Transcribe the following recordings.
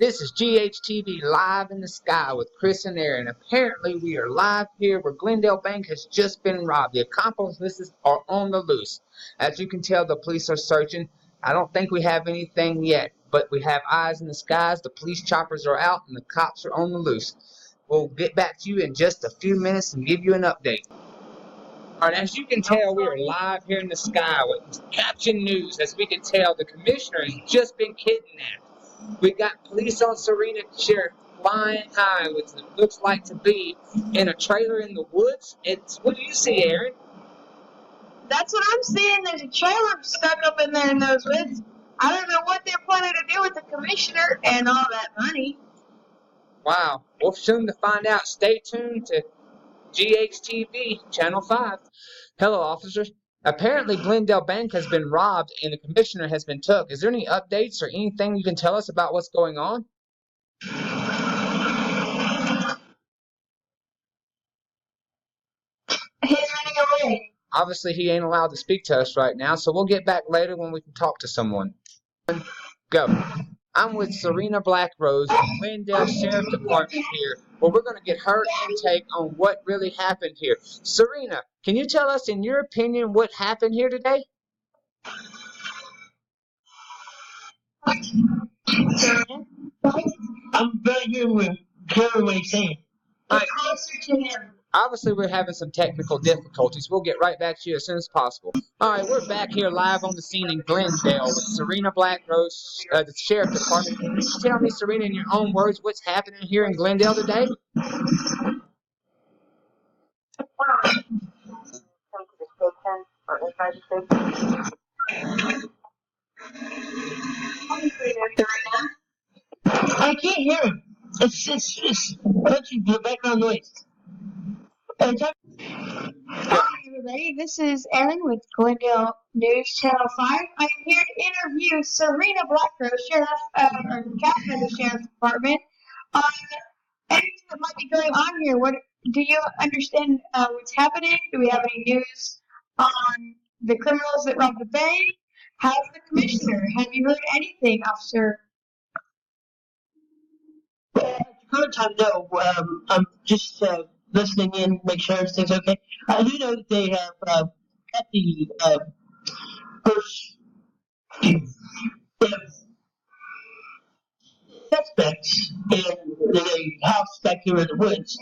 This is GHTV live in the sky with Chris and Aaron. Apparently, we are live here where Glendale Bank has just been robbed. The accomplices are on the loose. As you can tell, the police are searching. I don't think we have anything yet, but we have eyes in the skies. The police choppers are out and the cops are on the loose. We'll get back to you in just a few minutes and give you an update. All right, as you can tell, we are live here in the sky with Caption News. As we can tell, the commissioner has just been kidnapped. We got police on Serena Sheriff flying high, which it looks like to be in a trailer in the woods. What do you see, Aaron? That's what I'm seeing. There's a trailer stuck up in there in those woods. I don't know what they're planning to do with the commissioner and all that money. Wow, we're soon to find out. Stay tuned to GHTV, Channel 5. Hello, officers. Apparently, Glendale Bank has been robbed and the commissioner has been took. Is there any updates or anything you can tell us about what's going on? He's running away. Obviously, he ain't allowed to speak to us right now, so we'll get back later when we can talk to someone. Go. I'm with Serena Blackrose, Glendale Sheriff Department here, where we're going to get her intake on what really happened here. Serena, can you tell us, in your opinion, what happened here today? I'm very good with hearing what he's saying. Get closer to him. Obviously, we're having some technical difficulties. We'll get right back to you as soon as possible. All right, we're back here live on the scene in Glendale with Serena Blackrose, the Sheriff Department. Can you tell me, Serena, in your own words, what's happening here in Glendale today? I can't hear him. It's touching the background noise. Hi, everybody. This is Aaron with Glendale News Channel 5. I'm here to interview Serena Blackrose, Captain of the Sheriff's Department, on anything that might be going on here. What do you understand what's happening? Do we have any news on the criminals that robbed the bank? How's the commissioner? Have you heard anything, officer? At the current time, no. I'm just listening in, make sure everything's okay. I do know that they have at the first suspects in the house back here in the woods,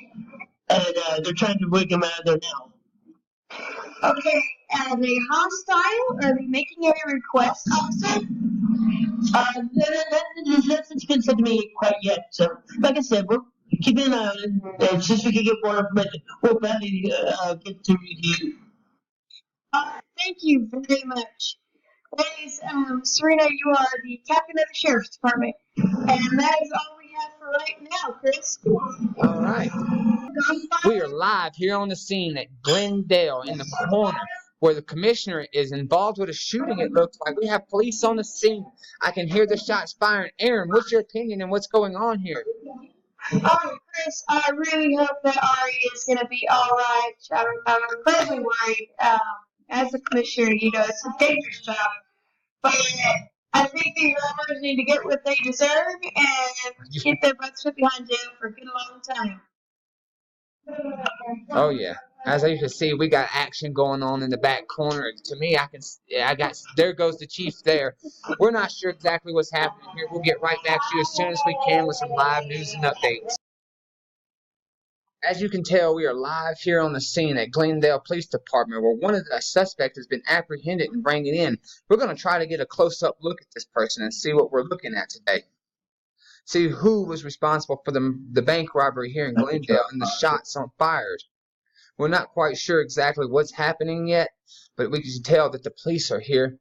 and they're trying to rig them out of there now. Okay, are they hostile? Are they making any requests, officer? Nothing's been said to me quite yet. So, like I said, we're keeping an eye on it. And since we can get more information, we'll gladly get to review. Thank you very much. Ladies, Serena, you are the captain of the Sheriff's Department. And that is all we have for right now, Chris. All right. We are live here on the scene at Glendale in the corner where the commissioner is involved with a shooting, it looks like. We have police on the scene. I can hear the shots firing. Aaron, what's your opinion and what's going on here? Chris, I really hope that Ari is going to be all right. I'm incredibly worried. As a commissioner, it's a dangerous job. But I think these robbers need to get what they deserve and get their butts put behind jail for a good long time. Oh, yeah. As you can see, we got action going on in the back corner. To me, there goes the chief there. We're not sure exactly what's happening here. We'll get right back to you as soon as we can with some live news and updates. As you can tell, we are live here on the scene at Glendale Police Department where one of the suspects has been apprehended and bringing in. We're going to try to get a close-up look at this person and see what we're looking at today. See who was responsible for the bank robbery here in Glendale and the shots fired. We're not quite sure exactly what's happening yet, but we can tell that the police are here